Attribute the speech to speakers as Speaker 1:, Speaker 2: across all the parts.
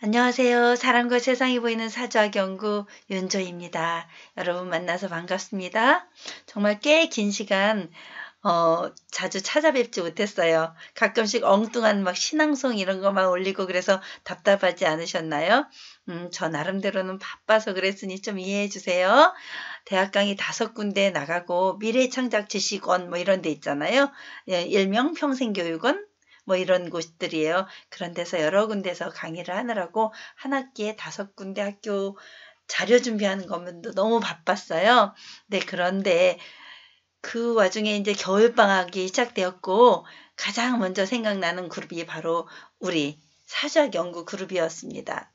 Speaker 1: 안녕하세요. 사람과 세상이 보이는 사주학 연구 윤조입니다. 여러분 만나서 반갑습니다. 정말 꽤 긴 시간 자주 찾아뵙지 못했어요. 가끔씩 엉뚱한 막 신앙송 이런 거만 올리고 그래서 답답하지 않으셨나요? 저 나름대로는 바빠서 그랬으니 좀 이해해 주세요. 대학 강의 5군데 나가고 미래창작 지식원 뭐 이런 데 있잖아요. 예, 일명 평생교육원 뭐 이런 곳들이에요. 그런 데서 여러 군데서 강의를 하느라고 한 학기에 5군데 학교 자료 준비하는 것만도 너무 바빴어요. 네, 그런데 그 와중에 이제 겨울방학이 시작되었고 가장 먼저 생각나는 그룹이 바로 우리 사주학 연구 그룹이었습니다.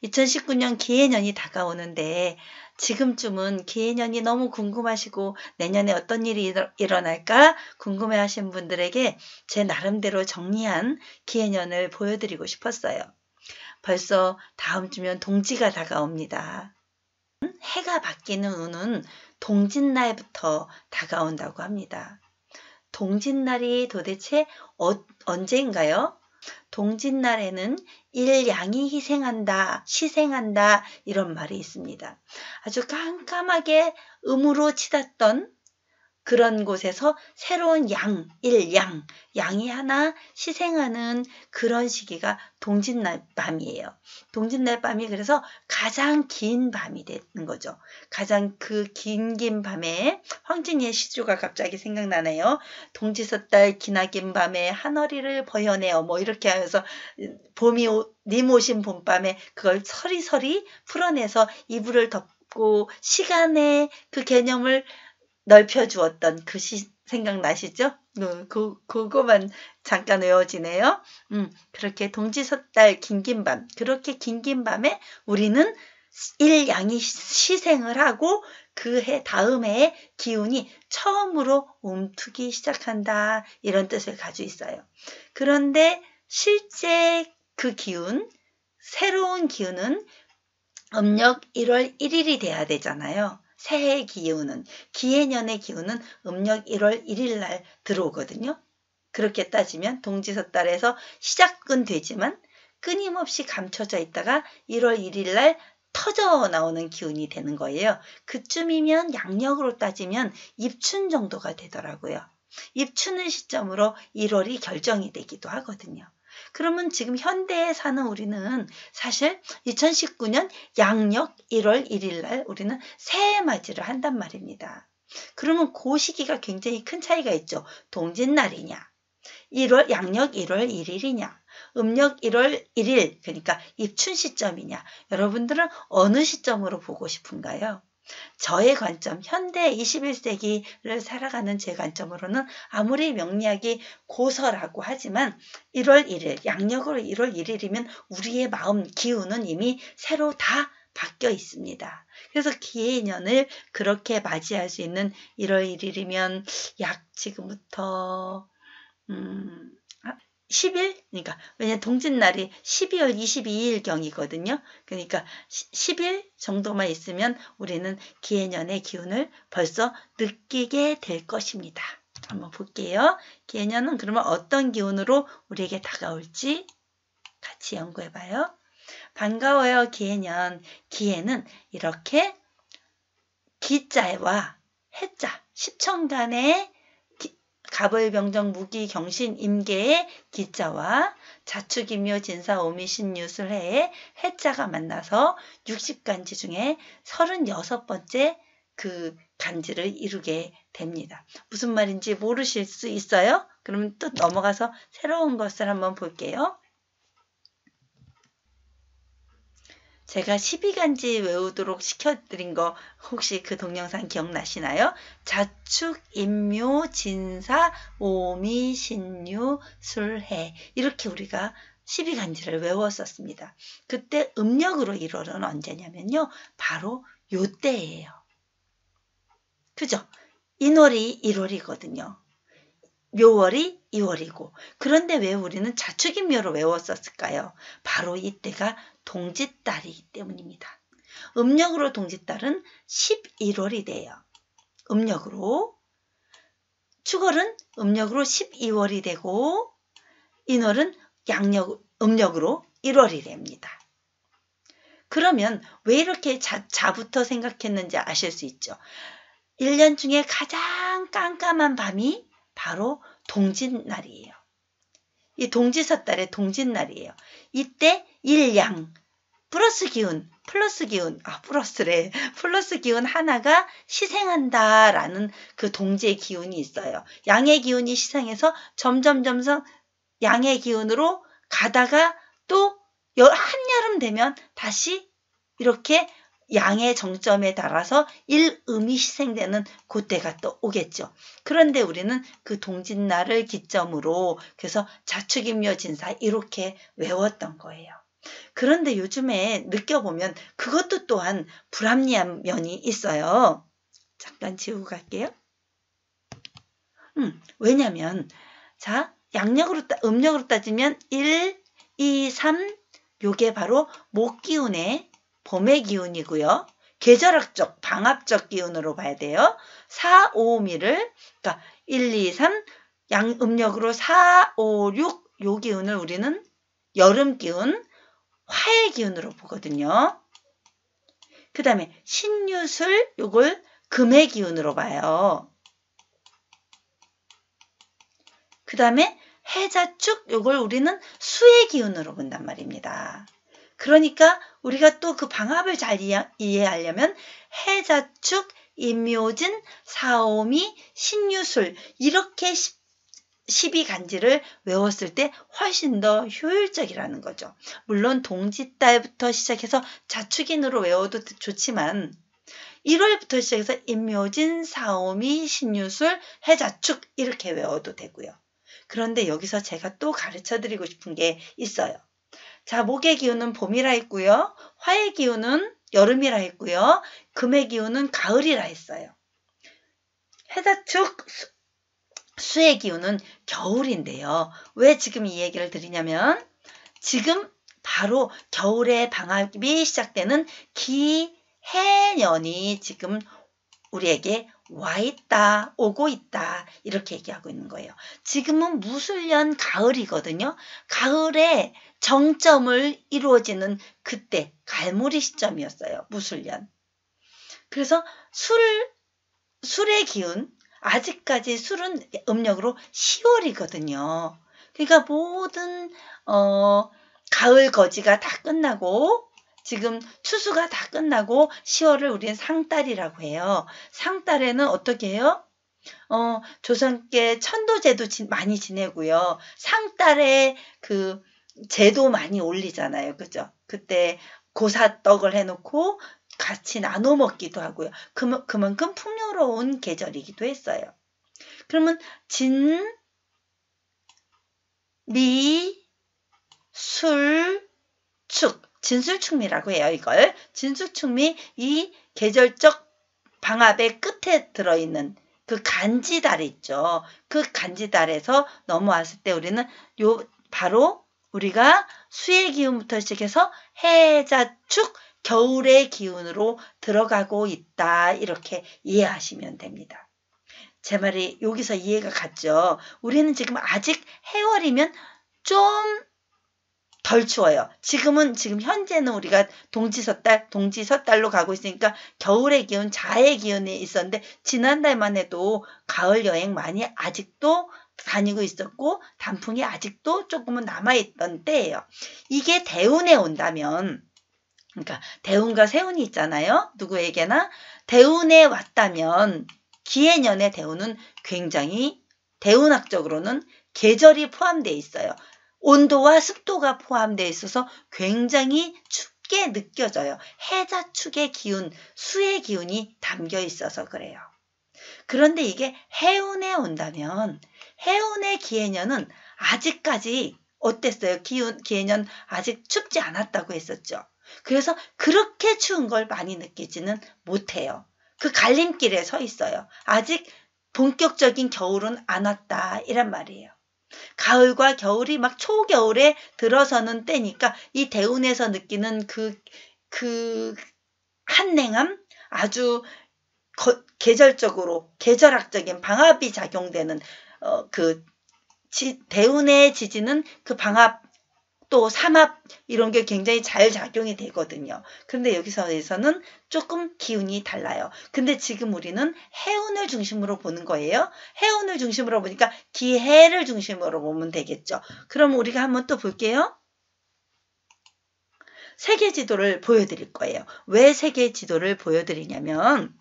Speaker 1: 2019년 기해년이 다가오는데 지금쯤은 기해년이 너무 궁금하시고 내년에 어떤 일이 일어날까 궁금해하신 분들에게 제 나름대로 정리한 기해년을 보여드리고 싶었어요. 벌써 다음 주면 동지가 다가옵니다. 해가 바뀌는 운은 동짓날부터 다가온다고 합니다. 동짓날이 도대체 언제인가요? 동짓날에는 일양이 희생한다, 이런 말이 있습니다. 아주 깜깜하게 음으로 치닫던 그런 곳에서 새로운 양이 하나 희생하는 그런 시기가 동짓날 밤이에요. 동짓날 밤이 그래서 가장 긴 밤이 되는 거죠. 가장 그 긴 밤에 황진이의 시조가 갑자기 생각나네요. 동지섣달 기나긴 밤에 하늘이를 버여내어 뭐 이렇게 하면서 님 오신 봄밤에 그걸 서리서리 풀어내서 이불을 덮고 시간의 그 개념을 넓혀주었던 그 생각나시죠? 그거만 잠깐 외워지네요. 그렇게 동지섣달 긴긴 밤, 그렇게 긴긴 밤에 우리는 일양이 희생을 하고 그 해 다음 해의 기운이 처음으로 움트기 시작한다, 이런 뜻을 가지고 있어요. 그런데 실제 그 기운, 새로운 기운은 음력 1월 1일이 돼야 되잖아요. 새해 기운은, 기해년의 기운은 음력 1월 1일 날 들어오거든요. 그렇게 따지면 동지섣달에서 시작은 되지만 끊임없이 감춰져 있다가 1월 1일 날 터져 나오는 기운이 되는 거예요. 그쯤이면 양력으로 따지면 입춘 정도가 되더라고요. 입춘을 시점으로 1월이 결정이 되기도 하거든요. 그러면 지금 현대에 사는 우리는 사실 2019년 양력 1월 1일 날 우리는 새해 맞이를 한단 말입니다. 그러면 그 시기가 굉장히 큰 차이가 있죠. 동짓날이냐, 양력 1월 1일이냐, 음력 1월 1일, 그러니까 입춘 시점이냐, 여러분들은 어느 시점으로 보고 싶은가요? 저의 관점, 현대 21세기를 살아가는 제 관점으로는 아무리 명리학이 고서라고 하지만 1월 1일, 양력으로 1월 1일이면 우리의 마음 기운은 이미 새로 다 바뀌어 있습니다. 그래서 기해년을 그렇게 맞이할 수 있는 1월 1일이면 약 지금부터 10일? 그러니까 왜냐면 동짓날이 12월 22일경이거든요. 그러니까 10일 정도만 있으면 우리는 기해년의 기운을 벌써 느끼게 될 것입니다. 한번 볼게요. 기해년은 그러면 어떤 기운으로 우리에게 다가올지 같이 연구해봐요. 반가워요, 기해년. 기해는 이렇게 기자와 해자, 십천간의 갑을병정 무기경신 임계의 기자와 자축인묘 진사 오미신유술해의 해자가 만나서 60간지 중에 36번째 그 간지를 이루게 됩니다. 무슨 말인지 모르실 수 있어요? 그러면 또 넘어가서 새로운 것을 한번 볼게요. 제가 12간지 외우도록 시켜드린 거 혹시 그 동영상 기억나시나요? 자축, 인묘, 진사, 오미, 신유, 술해, 이렇게 우리가 12간지를 외웠었습니다. 그때 음력으로 1월은 언제냐면요, 바로 요때예요. 그죠? 인월이 1월이거든요. 묘월이 2월이고, 그런데 왜 우리는 자축인묘로 외웠었을까요? 바로 이때가 동짓달이기 때문입니다. 음력으로 동짓달은 11월이 돼요. 음력으로. 축월은 음력으로 12월이 되고, 인월은 음력으로 1월이 됩니다. 그러면 왜 이렇게 자부터 생각했는지 아실 수 있죠. 1년 중에 가장 깜깜한 밤이 바로 동짓날이에요. 이 동지섣달의 동짓날이에요. 이때 일양, 플러스 기운, 플러스 기운 하나가 시생한다라는 그 동지의 기운이 있어요. 양의 기운이 시생해서 점점 양의 기운으로 가다가 또 한여름 되면 다시 이렇게 양의 정점에 달아서 일음이 시생되는 그때가 또 오겠죠. 그런데 우리는 그 동짓날을 기점으로 그래서 자축인묘진사 이렇게 외웠던 거예요. 그런데 요즘에 느껴보면 그것도 또한 불합리한 면이 있어요. 잠깐 지우고 갈게요. 왜냐면 자 음력으로 따지면 1, 2, 3 요게 바로 목기운의 봄의 기운이고요. 계절학적, 방합적 기운으로 봐야 돼요. 4, 5, 미를 그러니까 1, 2, 3 음력으로 4, 5, 6 요 기운을 우리는 여름 기운, 화의 기운으로 보거든요. 그 다음에 신유술 요걸 금의 기운으로 봐요. 그 다음에 해자축 요걸 우리는 수의 기운으로 본단 말입니다. 그러니까 우리가 또 그 방합을 잘 이해하려면 해자축, 인묘진, 사오미, 신유술 이렇게 12간지를 외웠을 때 훨씬 더 효율적이라는 거죠. 물론 동짓달부터 시작해서 자축인으로 외워도 좋지만 1월부터 시작해서 인묘진, 사오미, 신유술, 해자축 이렇게 외워도 되고요. 그런데 여기서 제가 또 가르쳐드리고 싶은 게 있어요. 자, 목의 기운은 봄이라 했고요. 화의 기운은 여름이라 했고요. 금의 기운은 가을이라 했어요. 해자축, 수의 기운은 겨울인데요. 왜 지금 이 얘기를 드리냐면 지금 바로 겨울의 방학이 시작되는 기해년이 지금 우리에게 와 있다, 오고 있다 이렇게 얘기하고 있는 거예요. 지금은 무술년 가을이거든요. 가을에 정점을 이루어지는 그때 갈무리 시점이었어요. 무술년. 그래서 술의 기운 아직까지 술은 음력으로 10월이거든요. 그러니까 모든 가을 거지가 다 끝나고 지금 추수가 다 끝나고 10월을 우리는 상달이라고 해요. 상달에는 어떻게 해요? 조선께 천도제도 많이 지내고요. 상달에 그 제도 많이 올리잖아요. 그죠? 그때 고사떡을 해놓고 같이 나눠 먹기도 하고요. 그만큼 풍요로운 계절이기도 했어요. 그러면 진, 미, 술, 축, 진술축미라고 해요. 이걸 진술축미 이 계절적 방합의 끝에 들어있는 그 간지달 있죠. 그 간지달에서 넘어왔을 때 우리는 바로 우리가 수의 기운부터 시작해서 해자축 겨울의 기운으로 들어가고 있다. 이렇게 이해하시면 됩니다. 제 말이 여기서 이해가 갔죠. 우리는 지금 아직 해월이면 좀 덜 추워요. 지금 현재는 우리가 동지섣달로 가고 있으니까 겨울의 기운, 자의 기운이 있었는데 지난달만 해도 가을 여행 많이 아직도 다니고 있었고 단풍이 아직도 조금은 남아있던 때예요. 이게 대운에 온다면 그러니까 대운과 세운이 있잖아요. 누구에게나 대운에 왔다면 기해년의 대운은 굉장히 대운학적으로는 계절이 포함되어 있어요. 온도와 습도가 포함되어 있어서 굉장히 춥게 느껴져요. 해자축의 기운, 수의 기운이 담겨 있어서 그래요. 그런데 이게 해운에 온다면 해운의 기해년은 아직까지 어땠어요? 기해년 아직 춥지 않았다고 했었죠. 그래서 그렇게 추운 걸 많이 느끼지는 못해요. 그 갈림길에 서 있어요. 아직 본격적인 겨울은 안 왔다 이란 말이에요. 가을과 겨울이 막 초겨울에 들어서는 때니까 이 대운에서 느끼는 그 한냉함 아주 계절학적인 방합이 작용되는 그 대운의 지지는 그 방합 또 삼합 이런 게 굉장히 잘 작용이 되거든요. 그런데 여기서는 조금 기운이 달라요. 근데 지금 우리는 해운을 중심으로 보는 거예요. 해운을 중심으로 보니까 기해를 중심으로 보면 되겠죠. 그럼 우리가 한번 또 볼게요. 세계 지도를 보여드릴 거예요. 왜 세계 지도를 보여드리냐면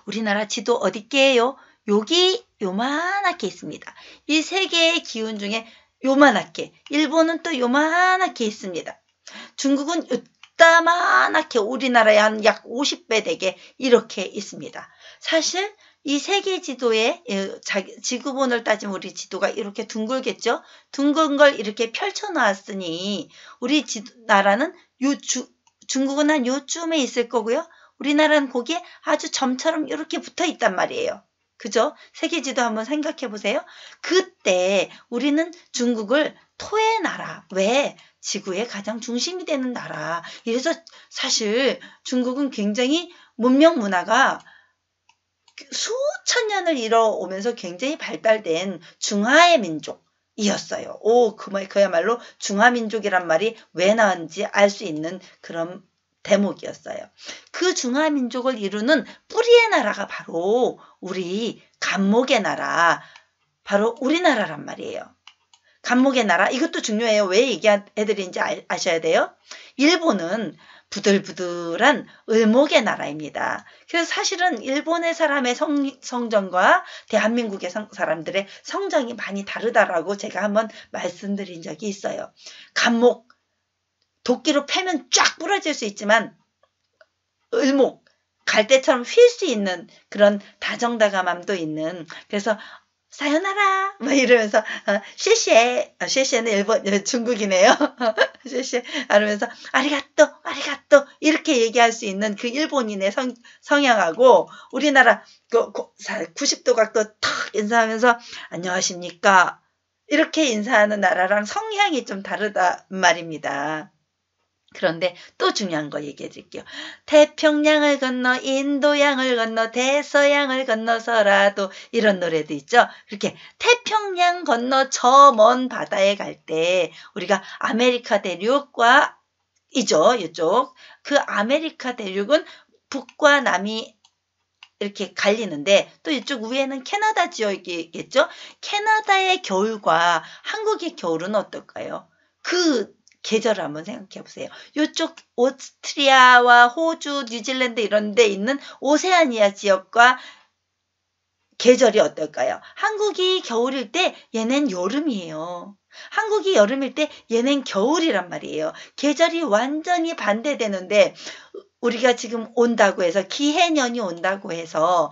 Speaker 1: 우리나라 지도 어디께요? 여기 요만하게 있습니다. 이 세 개의 기운 중에 요만하게, 일본은 또 요만하게 있습니다. 중국은 요따만하게 우리나라의 한 약 50배 되게 이렇게 있습니다. 사실 이 세계 지도에 지구본을 따지면 우리 지도가 이렇게 둥글겠죠? 둥근 걸 이렇게 펼쳐 놨으니 우리 나라는 중국은 한 요쯤에 있을 거고요. 우리나라는 거기에 아주 점처럼 이렇게 붙어 있단 말이에요. 그죠? 세계 지도 한번 생각해 보세요. 그때 우리는 중국을 토의 나라, 왜? 지구의 가장 중심이 되는 나라. 이래서 사실 중국은 굉장히 문명 문화가 수천 년을 이뤄오면서 굉장히 발달된 중화의 민족이었어요. 그야말로 중화민족이란 말이 왜 나왔는지 알 수 있는 그런 대목이었어요. 그 중화민족을 이루는 뿌리의 나라가 바로 우리 간목의 나라, 바로 우리나라란 말이에요. 간목의 나라, 이것도 중요해요. 왜 얘기해드리는지 아셔야 돼요. 일본은 부들부들한 을목의 나라입니다. 그래서 사실은 일본의 사람의 성정과 대한민국의 사람들의 성정이 많이 다르다라고 제가 한번 말씀드린 적이 있어요. 간목, 도끼로 패면 쫙 부러질 수 있지만 을목, 갈대처럼 휠 수 있는 그런 다정다감함도 있는, 그래서 사요나라 뭐 이러면서 쉐쉐는 중국이네요. 쉐쉐 하면서 아리가또 이렇게 얘기할 수 있는 그 일본인의 성향하고 우리나라 90도 각도 탁 인사하면서 안녕하십니까 이렇게 인사하는 나라랑 성향이 좀 다르다 말입니다. 그런데 또 중요한 거 얘기해 드릴게요. 태평양을 건너 인도양을 건너 대서양을 건너서라도 이런 노래도 있죠. 그렇게 태평양 건너 저 먼 바다에 갈 때 우리가 아메리카 대륙과 이죠. 이쪽 그 아메리카 대륙은 북과 남이 이렇게 갈리는데 또 이쪽 위에는 캐나다 지역이겠죠. 캐나다의 겨울과 한국의 겨울은 어떨까요? 그 계절을 한번 생각해 보세요. 이쪽 오스트리아와 호주, 뉴질랜드 이런 데 있는 오세아니아 지역과 계절이 어떨까요? 한국이 겨울일 때 얘는 여름이에요. 한국이 여름일 때 얘는 겨울이란 말이에요. 계절이 완전히 반대되는데 우리가 지금 온다고 해서 기해년이 온다고 해서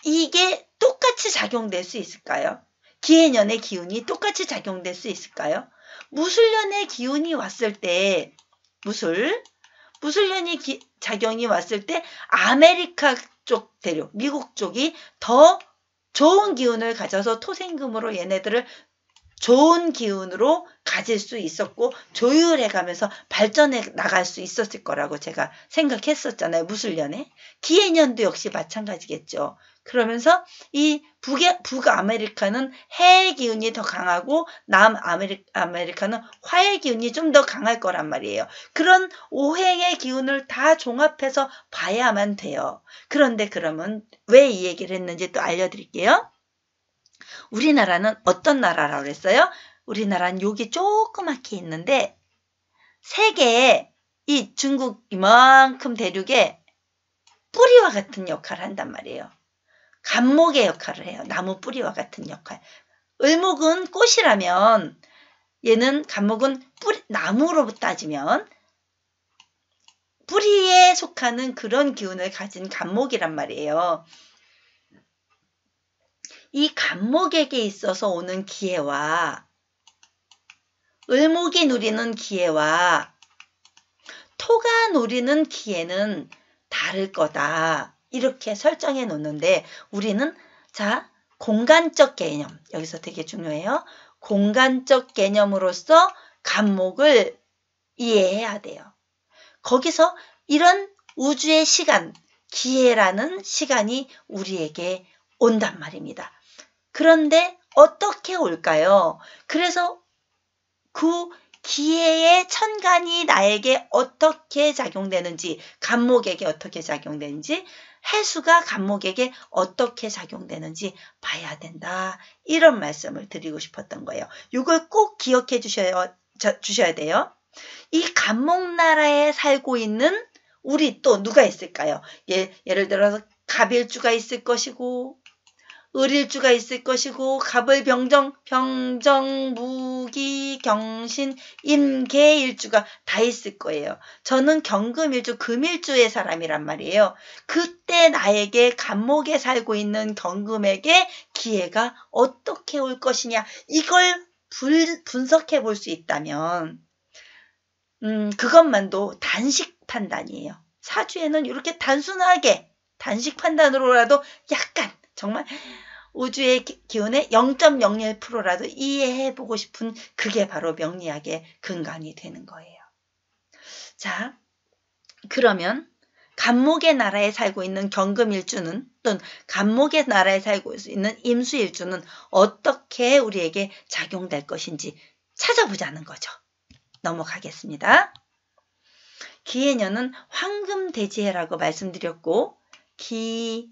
Speaker 1: 이게 똑같이 작용될 수 있을까요? 기해년의 기운이 똑같이 작용될 수 있을까요? 무술년의 기운이 왔을 때 무술년이 작용이 왔을 때 아메리카 쪽 대륙, 미국 쪽이 더 좋은 기운을 가져서 토생금으로 얘네들을 좋은 기운으로 가질 수 있었고 조율해 가면서 발전해 나갈 수 있었을 거라고 제가 생각했었잖아요. 무술년에. 기해년도 역시 마찬가지겠죠. 그러면서 이 북아메리카는 해의 기운이 더 강하고 남아메리카는 화의 기운이 좀 더 강할 거란 말이에요. 그런 오행의 기운을 다 종합해서 봐야만 돼요. 그런데 그러면 왜 이 얘기를 했는지 또 알려드릴게요. 우리나라는 어떤 나라라고 그랬어요? 우리나라는 여기 조그맣게 있는데 세계에 이 중국 이만큼 대륙에 뿌리와 같은 역할을 한단 말이에요. 간목의 역할을 해요. 나무 뿌리와 같은 역할. 을목은 꽃이라면 얘는 간목은 나무로 따지면 뿌리에 속하는 그런 기운을 가진 간목이란 말이에요. 이 간목에게 있어서 오는 기회와 을목이 누리는 기회와 토가 누리는 기회는 다를 거다. 이렇게 설정해 놓는데 우리는 공간적 개념, 여기서 되게 중요해요. 공간적 개념으로서 간목을 이해해야 돼요. 거기서 이런 우주의 시간, 기회라는 시간이 우리에게 온단 말입니다. 그런데 어떻게 올까요? 그래서 그 기해의 천간이 나에게 어떻게 작용되는지, 간목에게 어떻게 작용되는지, 해수가 간목에게 어떻게 작용되는지 봐야 된다. 이런 말씀을 드리고 싶었던 거예요. 이걸 꼭 기억해 주셔야 돼요. 이 간목나라에 살고 있는 우리 또 누가 있을까요? 예를 들어서 갑일주가 있을 것이고, 을일주가 있을 것이고, 갑을 병정, 무기, 경신, 임계일주가 다 있을 거예요. 저는 경금일주, 금일주의 사람이란 말이에요. 그때 나에게 간목에 살고 있는 경금에게 기회가 어떻게 올 것이냐, 이걸 분석해 볼 수 있다면 그것만도 단식 판단이에요. 사주에는 이렇게 단순하게 단식 판단으로라도 약간 정말 우주의 기운의 0.01%라도 이해해보고 싶은 그게 바로 명리학의 근간이 되는 거예요. 자, 그러면 간목의 나라에 살고 있는 경금일주는 또는 간목의 나라에 살고 있는 임수일주는 어떻게 우리에게 작용될 것인지 찾아보자는 거죠. 넘어가겠습니다. 기해년은 황금대지해라고 말씀드렸고, 기해에는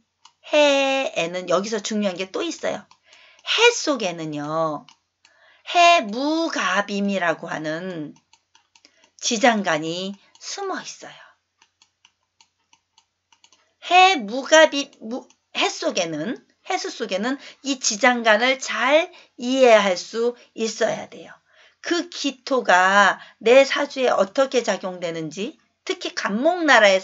Speaker 1: 여기서 중요한 게 또 있어요. 해 속에는요, 해무갑임이라고 하는 지장간이 숨어 있어요. 해수 속에는 이 지장간을 잘 이해할 수 있어야 돼요. 그 기토가 내 사주에 어떻게 작용되는지, 특히 간목나라에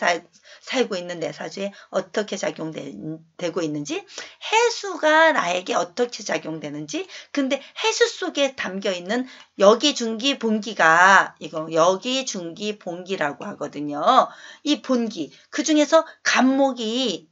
Speaker 1: 살고 있는 내 사주에 어떻게 작용되고 있는지, 해수가 나에게 어떻게 작용되는지, 근데 해수 속에 담겨있는 여기중기 본기가, 이거 여기중기 본기라고 하거든요. 이 본기, 그 중에서 간목이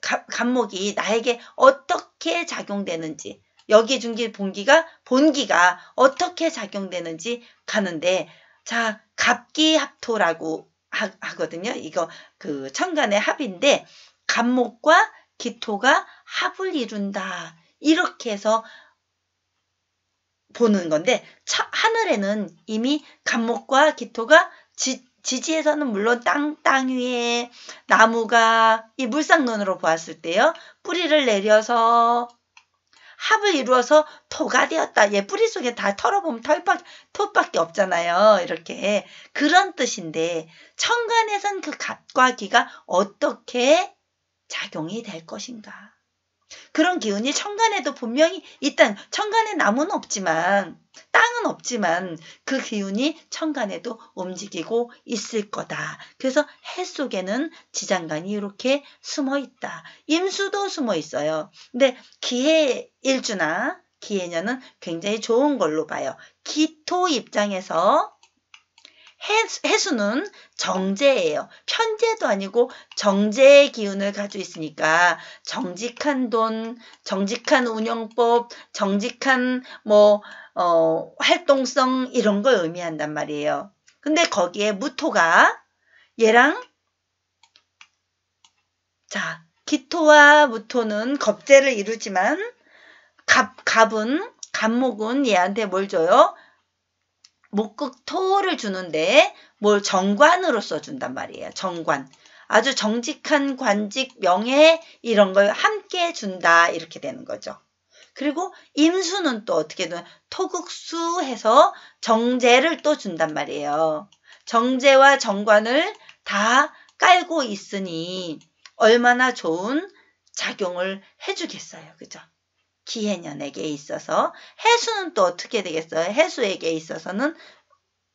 Speaker 1: 간목이 나에게 어떻게 작용되는지, 여기중기 본기가 어떻게 작용되는지 가는데, 자, 갑기합토라고 하거든요. 이거 그 천간의 합인데, 간목과 기토가 합을 이룬다. 이렇게 해서 보는 건데, 하늘에는 이미 간목과 기토가 지지에서는 물론 땅 위에 나무가 이 물상론으로 보았을 때요, 뿌리를 내려서 합을 이루어서 토가 되었다. 뿌리 속에 다 털어보면 톱밖에 없잖아요. 이렇게. 그런 뜻인데, 천간에선 그 갑과 기가 어떻게 작용이 될 것인가. 그런 기운이 천간에도 분명히 일단 천간에 나무는 없지만, 땅은 없지만 그 기운이 천간에도 움직이고 있을 거다. 그래서 해 속에는 지장간이 이렇게 숨어 있다. 임수도 숨어 있어요. 근데 기해일주나 기해년은 굉장히 좋은 걸로 봐요. 기토 입장에서 해수는 정제예요. 편제도 아니고 정제의 기운을 가지고 있으니까 정직한 돈, 정직한 운영법, 정직한 활동성 이런 걸 의미한단 말이에요. 근데 거기에 무토가 얘랑, 자, 기토와 무토는 겁재를 이루지만 갑목은 얘한테 뭘 줘요? 목극토를 주는데 뭘 정관으로 써준단 말이에요. 정관. 아주 정직한 관직, 명예 이런 걸 함께 준다. 이렇게 되는 거죠. 그리고 임수는 또 어떻게 되나 토극수해서 정제를 또 준단 말이에요. 정제와 정관을 다 깔고 있으니 얼마나 좋은 작용을 해주겠어요. 그죠? 기해년에게 있어서. 해수는 또 어떻게 되겠어요? 해수에게 있어서는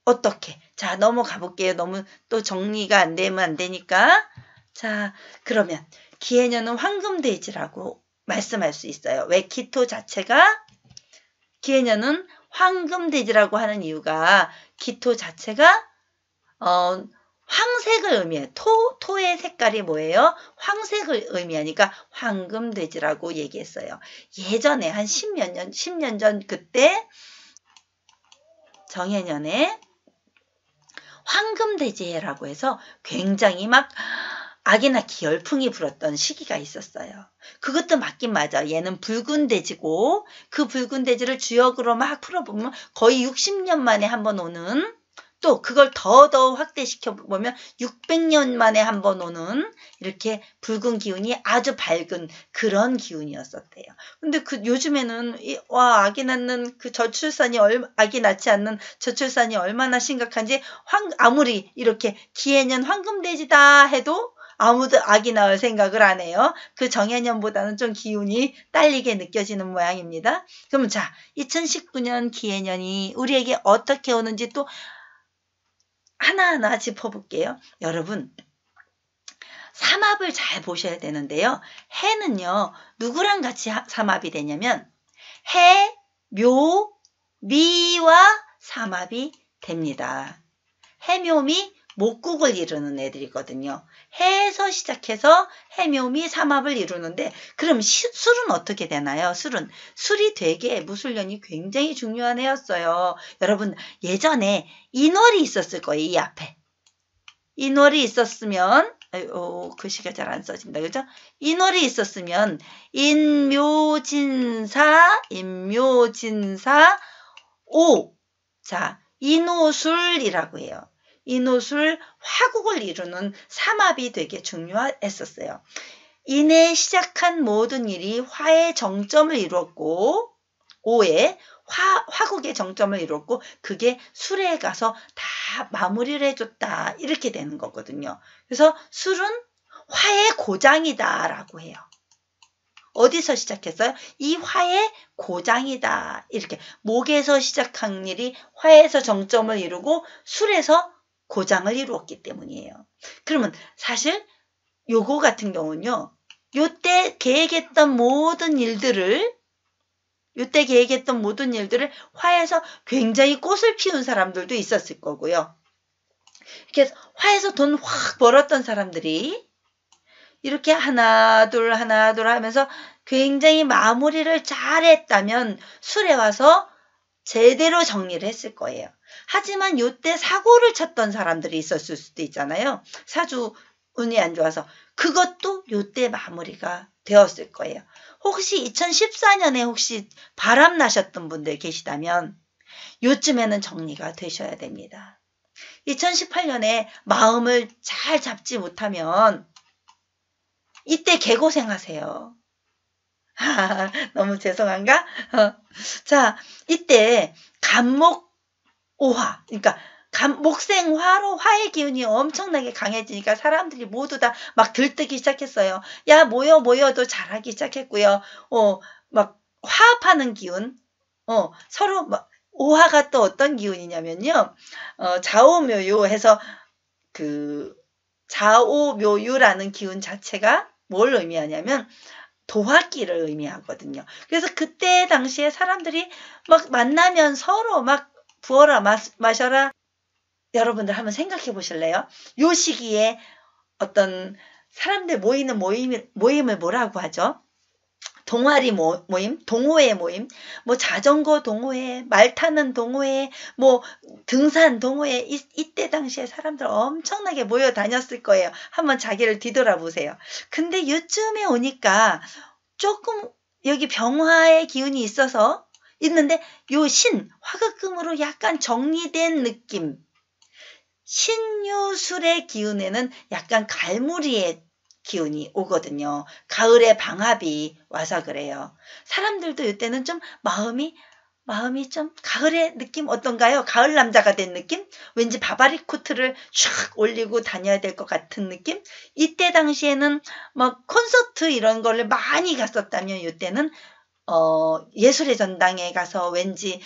Speaker 1: 어떻게? 자, 넘어가 볼게요. 너무 또 정리가 안 되면 안 되니까. 자, 그러면 기해년은 황금돼지라고 말씀할 수 있어요. 왜? 기토 자체가, 기해년은 황금돼지라고 하는 이유가 기토 자체가 황색을 의미해요. 토의 색깔이 뭐예요? 황색을 의미하니까 황금돼지라고 얘기했어요. 예전에 한 10년 전 그때 정해년에 황금돼지해라고 해서 굉장히 막 아기 낳기 열풍이 불었던 시기가 있었어요. 그것도 맞긴 맞아. 얘는 붉은 돼지고 그 붉은 돼지를 주역으로 막 풀어보면 거의 60년 만에 한 번 오는, 또 그걸 더 확대시켜 보면 600년 만에 한 번 오는 이렇게 붉은 기운이 아주 밝은 그런 기운이었었대요. 근데 요즘에는 아기 낳는 그 저출산이 아기 낳지 않는 저출산이 얼마나 심각한지, 아무리 이렇게 기해년 황금돼지다 해도 아무도 아기 낳을 생각을 안 해요. 그 정해년보다는 좀 기운이 딸리게 느껴지는 모양입니다. 그럼 자, 2019년 기해년이 우리에게 어떻게 오는지 또 하나하나 짚어볼게요. 여러분, 삼합을 잘 보셔야 되는데요. 해는요, 누구랑 같이 삼합이 되냐면 해, 묘, 미와 삼합이 됩니다. 해, 묘, 미, 목국을 이루는 애들이거든요. 해에서 시작해서 해, 묘, 미, 삼합을 이루는데, 그럼 술은 어떻게 되나요? 술이 되게 무술년이 굉장히 중요한 해였어요. 여러분, 예전에 인월이 있었을 거예요. 이 앞에 인월이 있었으면, 글씨가 잘 안 써진다, 그죠? 인월이 있었으면 인묘진사 오, 자, 인오술이라고 해요. 인오술, 화국을 이루는 삼합이 되게 중요했었어요. 인에 시작한 모든 일이 화의 정점을 이루었고, 오에 화국의 정점을 이뤘고, 그게 술에 가서 다 마무리를 해줬다, 이렇게 되는 거거든요. 그래서 술은 화의 고장이다 라고 해요. 어디서 시작했어요? 이 화의 고장이다. 이렇게 목에서 시작한 일이 화에서 정점을 이루고 술에서 고장을 이루었기 때문이에요. 그러면 사실 요거 같은 경우는요, 요때 계획했던 모든 일들을 화에서 굉장히 꽃을 피운 사람들도 있었을 거고요. 이렇게 화에서 돈 확 벌었던 사람들이 이렇게 하나 둘 하면서 굉장히 마무리를 잘했다면 술에 와서 제대로 정리를 했을 거예요. 하지만 요때 사고를 쳤던 사람들이 있었을 수도 있잖아요. 사주 운이 안 좋아서. 그것도 요때 마무리가 되었을 거예요. 혹시 2014년에 혹시 바람 나셨던 분들 계시다면 요쯤에는 정리가 되셔야 됩니다. 2018년에 마음을 잘 잡지 못하면 이때 개고생하세요. 너무 죄송한가? 자, 이때 간목오화, 그러니까 목생화로 화의 기운이 엄청나게 강해지니까 사람들이 모두 다 막 들뜨기 시작했어요. 야, 모여도 잘하기 시작했고요. 막 화합하는 기운, 서로 막 오화가 또 어떤 기운이냐면요. 좌오묘유 해서 그 좌오묘유라는 기운 자체가 뭘 의미하냐면 도화기를 의미하거든요. 그래서 그때 당시에 사람들이 막 만나면 서로 막 부어라 마셔라. 여러분들 한번 생각해 보실래요? 요 시기에 어떤 사람들 모이는 모임을 뭐라고 하죠? 동아리 모임, 동호회 모임, 뭐 자전거 동호회, 말 타는 동호회, 뭐 등산 동호회, 이때 당시에 사람들 엄청나게 모여 다녔을 거예요. 한번 자기를 뒤돌아보세요. 근데 요즘에 오니까 조금 여기 병화의 기운이 있는데 요 화극금으로 약간 정리된 느낌. 신유술의 기운에는 약간 갈무리의 기운이 오거든요. 가을의 방합이 와서 그래요. 사람들도 이때는 좀 마음이 좀 가을의 느낌 어떤가요? 가을 남자가 된 느낌? 왠지 바바리 코트를 촥 올리고 다녀야 될 것 같은 느낌? 이때 당시에는 막 콘서트 이런 거를 많이 갔었다면 이때는 예술의 전당에 가서 왠지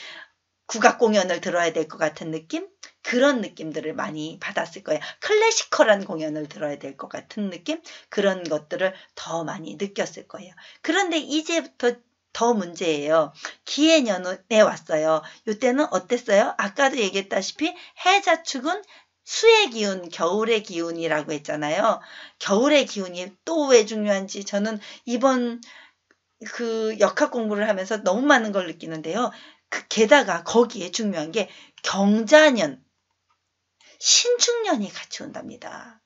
Speaker 1: 국악 공연을 들어야 될 것 같은 느낌? 그런 느낌들을 많이 받았을 거예요. 클래시컬한 공연을 들어야 될 것 같은 느낌? 그런 것들을 더 많이 느꼈을 거예요. 그런데 이제부터 더 문제예요. 기해년에 왔어요. 이때는 어땠어요? 아까도 얘기했다시피 해자축은 수의 기운, 겨울의 기운이라고 했잖아요. 겨울의 기운이 또 왜 중요한지 저는 이번 그 역학 공부를 하면서 너무 많은 걸 느끼는데요. 게다가 거기에 중요한 게 경자년, 신축년이 같이 온답니다.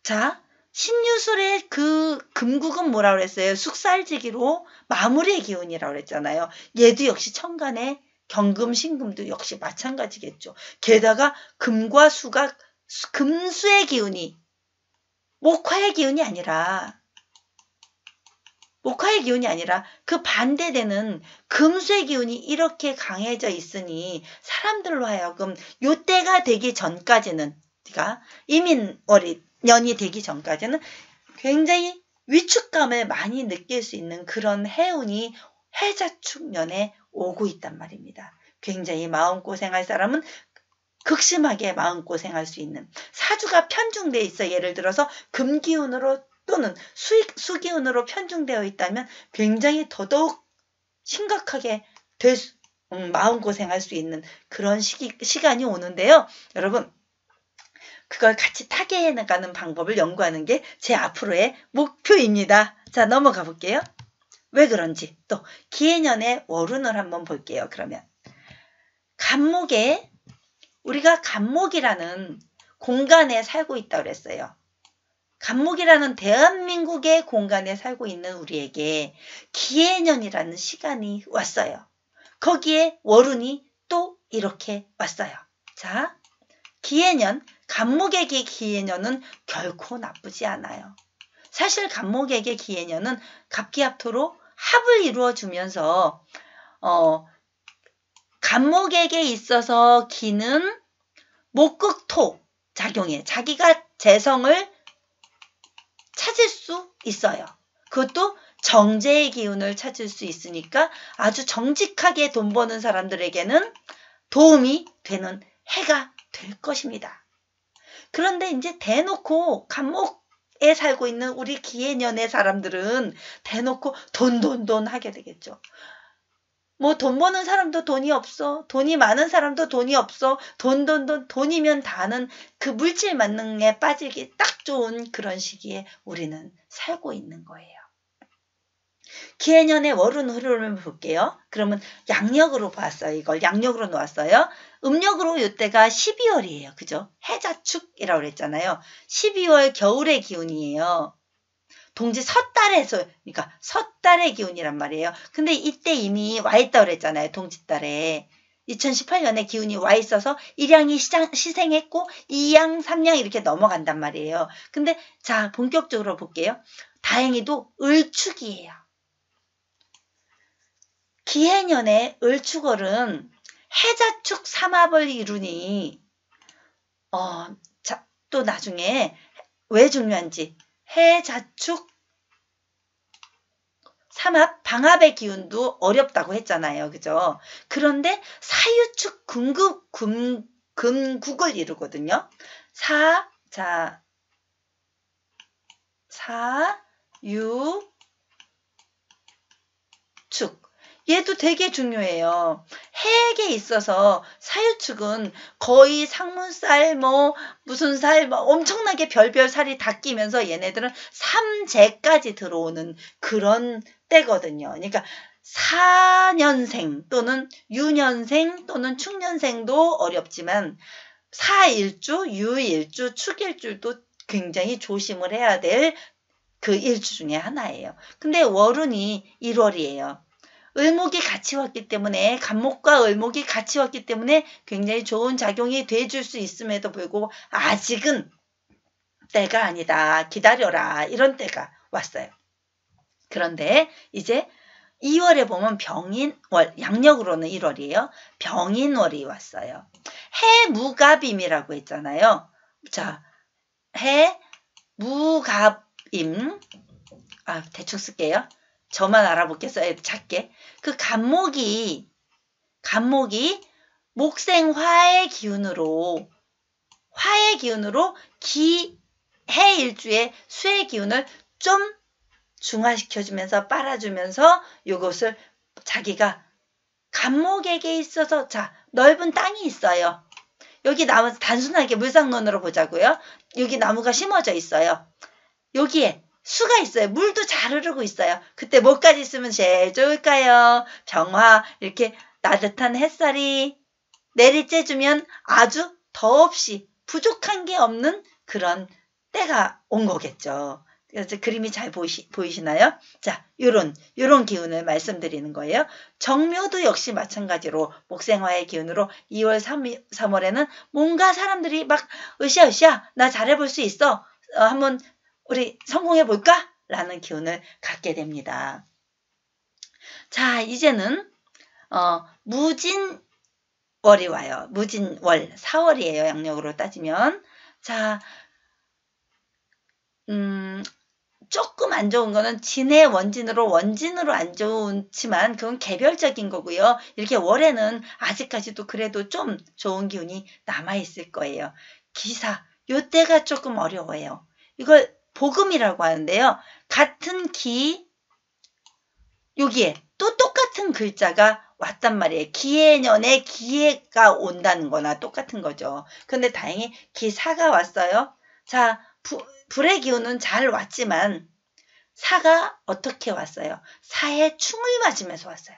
Speaker 1: 자, 신유술의 그 금국은 뭐라고 그랬어요? 숙살지기로 마무리의 기운이라고 그랬잖아요. 얘도 역시 천간에 경금, 신금도 역시 마찬가지겠죠. 게다가 금과 수가 금수의 기운이 목화의 기운이 아니라 그 반대되는 금수의 기운이 이렇게 강해져 있으니 사람들로 하여금 요때가 되기 전까지는, 그러니까 이민월이 년이 되기 전까지는 굉장히 위축감을 많이 느낄 수 있는 그런 해운이 해자축년에 오고 있단 말입니다. 굉장히 마음고생할 사람은 극심하게 마음고생할 수 있는, 사주가 편중돼 있어 예를 들어서 금기운으로 또는 수기운으로 편중되어 있다면 굉장히 더더욱 심각하게 마음고생할 수 있는 그런 시간이 오는데요. 여러분, 그걸 같이 타개해 나가는 방법을 연구하는 게 제 앞으로의 목표입니다. 자, 넘어가 볼게요. 왜 그런지 또 기해년의 월운을 한번 볼게요. 그러면 간목에, 우리가 간목이라는 공간에 살고 있다고 그랬어요. 간목이라는 대한민국의 공간에 살고 있는 우리에게 기해년이라는 시간이 왔어요. 거기에 월운이 또 이렇게 왔어요. 자, 기해년, 간목에게 기해년은 결코 나쁘지 않아요. 사실 간목에게 기해년은 갑기합토로 합을 이루어주면서 간목에게 있어서 기는 목극토 작용해 자기가 재성을 찾을 수 있어요. 그것도 정제의 기운을 찾을 수 있으니까 아주 정직하게 돈 버는 사람들에게는 도움이 되는 해가 될 것입니다. 그런데 이제 대놓고 간목에 살고 있는 우리 기해년의 사람들은 대놓고 돈 하게 되겠죠. 뭐 돈 버는 사람도 돈이 없어. 돈이 많은 사람도 돈이 없어. 돈이면 다는 그 물질 만능에 빠지기 딱 좋은 그런 시기에 우리는 살고 있는 거예요. 기해년의 월운 흐름을 볼게요. 그러면 양력으로 봤어요. 이걸 양력으로 놓았어요. 음력으로 이때가 12월이에요. 그죠? 해자축이라고 그랬잖아요. 12월 겨울의 기운이에요. 동지 섣달에서, 그러니까 섣달의 기운이란 말이에요. 근데 이때 이미 와 있다고 그랬잖아요. 동짓달에. 2018년에 기운이 와 있어서 일양이 시생했고 2양, 3양 이렇게 넘어간단 말이에요. 근데 자, 본격적으로 볼게요. 다행히도 을축이에요. 기해년의 을축월은 해자축 삼합을 이루니 자, 또 나중에 왜 중요한지, 해자축 삼합, 방합의 기운도 어렵다고 했잖아요. 그죠? 그런데 사유축 금국을 이루거든요. 사유축. 얘도 되게 중요해요. 해에게 있어서 사유축은 거의 상문살, 무슨 살, 엄청나게 별별 살이 다 끼면서 얘네들은 삼재까지 들어오는 그런 때거든요. 그러니까 4년생 또는 유년생 또는 축년생도 어렵지만 사일주, 유일주, 축일주도 굉장히 조심을 해야 될 그 일주 중에 하나예요. 근데 월운이 1월이에요. 을목이 같이 왔기 때문에, 간목과 을목이 같이 왔기 때문에 굉장히 좋은 작용이 돼줄 수 있음에도 불구하고 아직은 때가 아니다. 기다려라. 이런 때가 왔어요. 그런데 이제 2월에 보면 병인월, 양력으로는 1월이에요. 병인월이 왔어요. 해무갑임이라고 했잖아요. 자, 해무갑임. 대충 쓸게요. 저만 알아보겠어요. 작게. 그 간목이 목생화의 기운으로 해일주의 수의 기운을 좀 중화시켜주면서 빨아주면서 이것을 자기가 간목에게 있어서, 자, 넓은 땅이 있어요. 여기 나무, 단순하게 물상론으로 보자고요. 여기 나무가 심어져 있어요. 여기에 수가 있어요. 물도 잘 흐르고 있어요. 그때 뭐까지 있으면 제일 좋을까요? 병화, 이렇게 따뜻한 햇살이 내리쬐주면 아주 더없이 부족한 게 없는 그런 때가 온 거겠죠. 그래서 그림이 잘 보이시나요? 자, 요런 기운을 말씀드리는 거예요. 정묘도 역시 마찬가지로 목생화의 기운으로 2월, 3월에는 뭔가 사람들이 막 으쌰으쌰 나 잘해볼 수 있어. 한번 우리 성공해볼까? 라는 기운을 갖게 됩니다. 자, 이제는 무진월이 와요. 무진월, 4월이에요. 양력으로 따지면. 자, 조금 안 좋은 거는 진의 원진으로 안 좋지만 그건 개별적인 거고요. 이렇게 월에는 아직까지도 그래도 좀 좋은 기운이 남아있을 거예요. 기사, 요때가 조금 어려워요. 이걸 복음이라고 하는데요. 같은 기, 여기에 또 똑같은 글자가 왔단 말이에요. 기해년에 기해가 온다는 거나 똑같은 거죠. 근데 다행히 기사가 왔어요. 자, 불의 기운은 잘 왔지만 사가 어떻게 왔어요? 사해 충을 맞으면서 왔어요.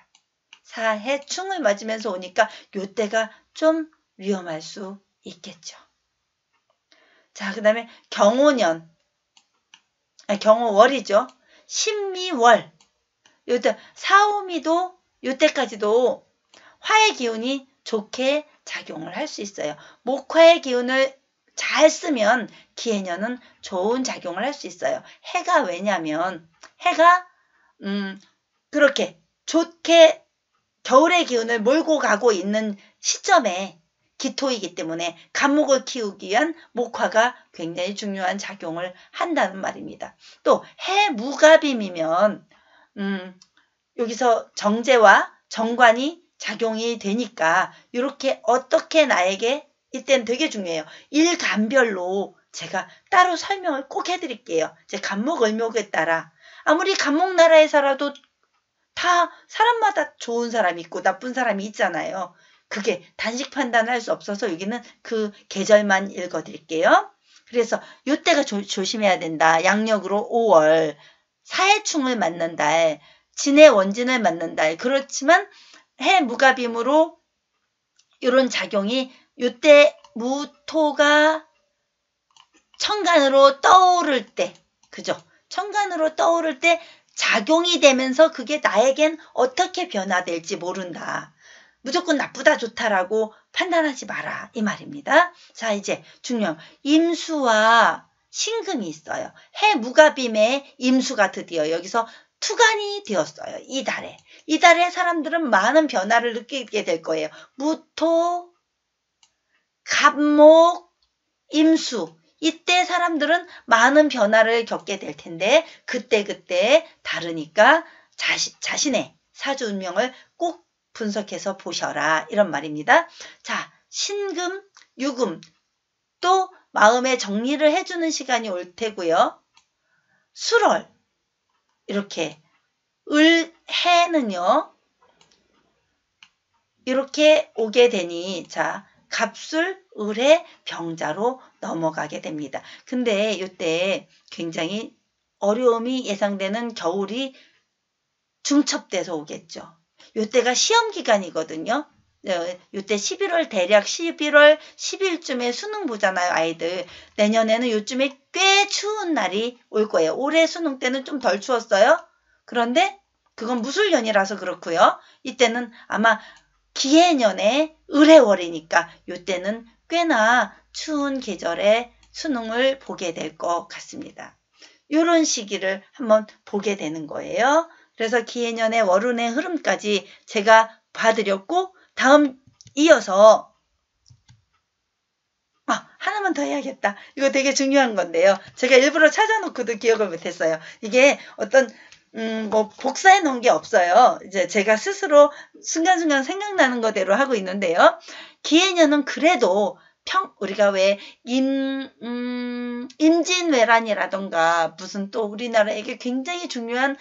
Speaker 1: 사해 충을 맞으면서 오니까 요때가 좀 위험할 수 있겠죠. 자, 그 다음에 경호년, 경호월이죠. 신미월, 요때 사오미도 요때까지도 화의 기운이 좋게 작용을 할 수 있어요. 목화의 기운을 잘 쓰면 기해년은 좋은 작용을 할 수 있어요. 해가 왜냐면 해가 그렇게 좋게 겨울의 기운을 몰고 가고 있는 시점에 기토이기 때문에 간목을 키우기 위한 목화가 굉장히 중요한 작용을 한다는 말입니다. 또 해무갑임이면 여기서 정제와 정관이 작용이 되니까 이렇게 어떻게 나에게 이때는 되게 중요해요. 일간별로 제가 따로 설명을 꼭 해드릴게요. 제 간목을목에 따라 아무리 간목나라에 살아도 다 사람마다 좋은 사람이 있고 나쁜 사람이 있잖아요. 그게 단식 판단할 수 없어서 여기는 그 계절만 읽어드릴게요. 그래서 이때가 조심해야 된다. 양력으로 5월 사해충을 맞는 달, 진의 원진을 맞는 달. 그렇지만 해무갑임으로 이런 작용이 이때 무토가 천간으로 떠오를 때, 그죠? 천간으로 떠오를 때 작용이 되면서 그게 나에겐 어떻게 변화될지 모른다. 무조건 나쁘다 좋다라고 판단하지 마라 이 말입니다. 자, 이제 중요한 임수와 신금이 있어요. 해무갑임의 임수가 드디어 여기서 투간이 되었어요. 이 달에 사람들은 많은 변화를 느끼게 될 거예요. 무토, 갑목, 임수. 이때 사람들은 많은 변화를 겪게 될 텐데 그때 다르니까 자신의 사주 운명을 꼭 분석해서 보셔라 이런 말입니다. 자, 신금, 유금 또 마음의 정리를 해주는 시간이 올 테고요. 술월 이렇게 을해는요 이렇게 오게 되니 자 갑술, 을해, 병자로 넘어가게 됩니다. 근데 이때 굉장히 어려움이 예상되는 겨울이 중첩돼서 오겠죠. 이때가 시험 기간이거든요. 이때 11월 대략 11월 10일쯤에 수능 보잖아요. 아이들. 내년에는 요즘에 꽤 추운 날이 올 거예요. 올해 수능 때는 좀 덜 추웠어요. 그런데 그건 무술년이라서 그렇고요. 이때는 아마 기해년에 을해월이니까 이때는 꽤나 추운 계절에 수능을 보게 될 것 같습니다. 이런 시기를 한번 보게 되는 거예요. 그래서 기해년의 월운의 흐름까지 제가 봐드렸고 다음 이어서 하나만 더 해야겠다. 이거 되게 중요한 건데요. 제가 일부러 찾아놓고도 기억을 못했어요. 이게 어떤 뭐 복사해 놓은 게 없어요. 이제 제가 스스로 순간순간 생각나는 거대로 하고 있는데요. 기해년은 그래도 우리가 왜 임진왜란이라던가 무슨 또 우리나라에게 굉장히 중요한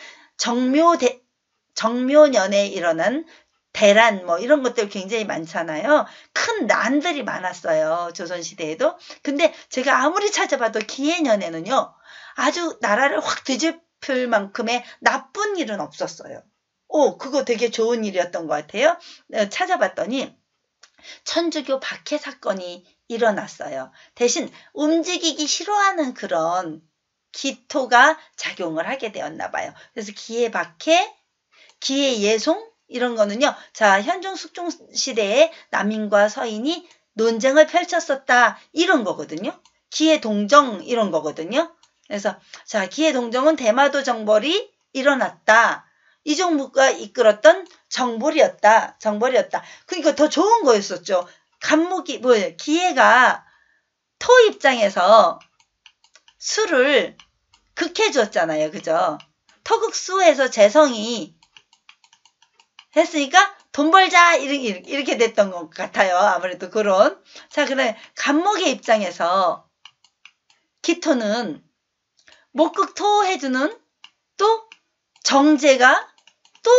Speaker 1: 정묘년에 일어난 대란 뭐 이런 것들 굉장히 많잖아요. 큰 난들이 많았어요. 조선시대에도. 근데 제가 아무리 찾아봐도 기해년에는요. 아주 나라를 확 뒤집을 만큼의 나쁜 일은 없었어요. 그거 되게 좋은 일이었던 것 같아요. 찾아봤더니 천주교 박해 사건이 일어났어요. 대신 움직이기 싫어하는 그런 기토가 작용을 하게 되었나 봐요. 그래서 기해 박해, 기해 예송 이런 거는요. 자, 현종 숙종 시대에 남인과 서인이 논쟁을 펼쳤었다 이런 거거든요. 기해 동정 이런 거거든요. 그래서 자, 기해 동정은 대마도 정벌이 일어났다. 이종무가 이끌었던 정벌이었다. 그러니까 더 좋은 거였었죠. 간목이 기해가 토 입장에서 수를 극해 주었잖아요. 그죠? 토극수에서 재성이 했으니까 돈 벌자 이렇게 됐던 것 같아요. 아무래도 그런. 자, 그래 간목의 입장에서 기토는 목극토 해주는 또 정제가 또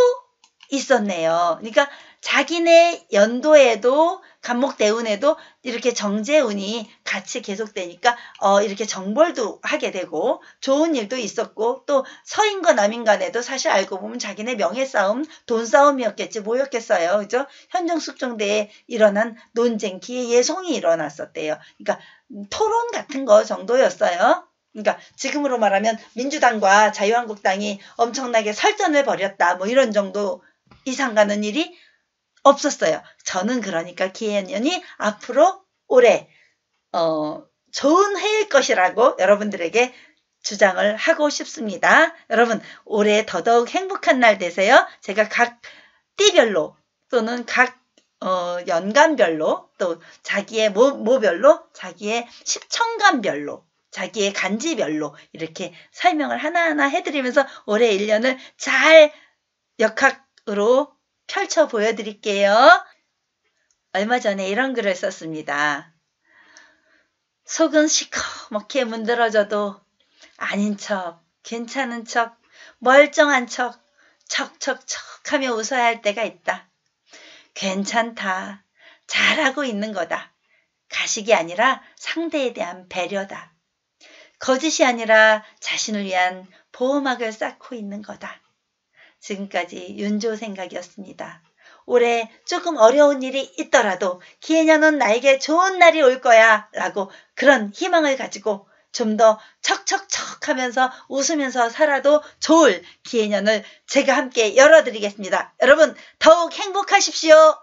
Speaker 1: 있었네요. 그러니까 자기네 연도에도 간목대운에도 이렇게 정제운이 같이 계속되니까 이렇게 정벌도 하게 되고 좋은 일도 있었고 또 서인과 남인 간에도 사실 알고 보면 자기네 명예싸움, 돈싸움이었겠지 뭐였겠어요. 그죠? 현종숙종대에 일어난 논쟁, 기해 예송이 일어났었대요. 그러니까 토론 같은 거 정도였어요. 그러니까 지금으로 말하면 민주당과 자유한국당이 엄청나게 설전을 벌였다 뭐 이런 정도 이상 가는 일이 없었어요. 저는 그러니까 기해년이 앞으로 올해 좋은 해일 것이라고 여러분들에게 주장을 하고 싶습니다. 여러분 올해 더더욱 행복한 날 되세요. 제가 각 띠별로 또는 각 연간별로 또 자기의 모별로 자기의 십천간별로 자기의 간지별로 이렇게 설명을 하나하나 해드리면서 올해 1년을 잘 역학으로 펼쳐 보여드릴게요. 얼마 전에 이런 글을 썼습니다. 속은 시커멓게 문드러져도 아닌 척, 괜찮은 척, 멀쩡한 척, 척척척 하며 웃어야 할 때가 있다. 괜찮다. 잘하고 있는 거다. 가식이 아니라 상대에 대한 배려다. 거짓이 아니라 자신을 위한 보호막을 쌓고 있는 거다. 지금까지 윤조 생각이었습니다. 올해 조금 어려운 일이 있더라도 기해년은 나에게 좋은 날이 올 거야 라고 그런 희망을 가지고 좀 더 척척척 하면서 웃으면서 살아도 좋을 기해년을 제가 함께 열어드리겠습니다. 여러분 더욱 행복하십시오.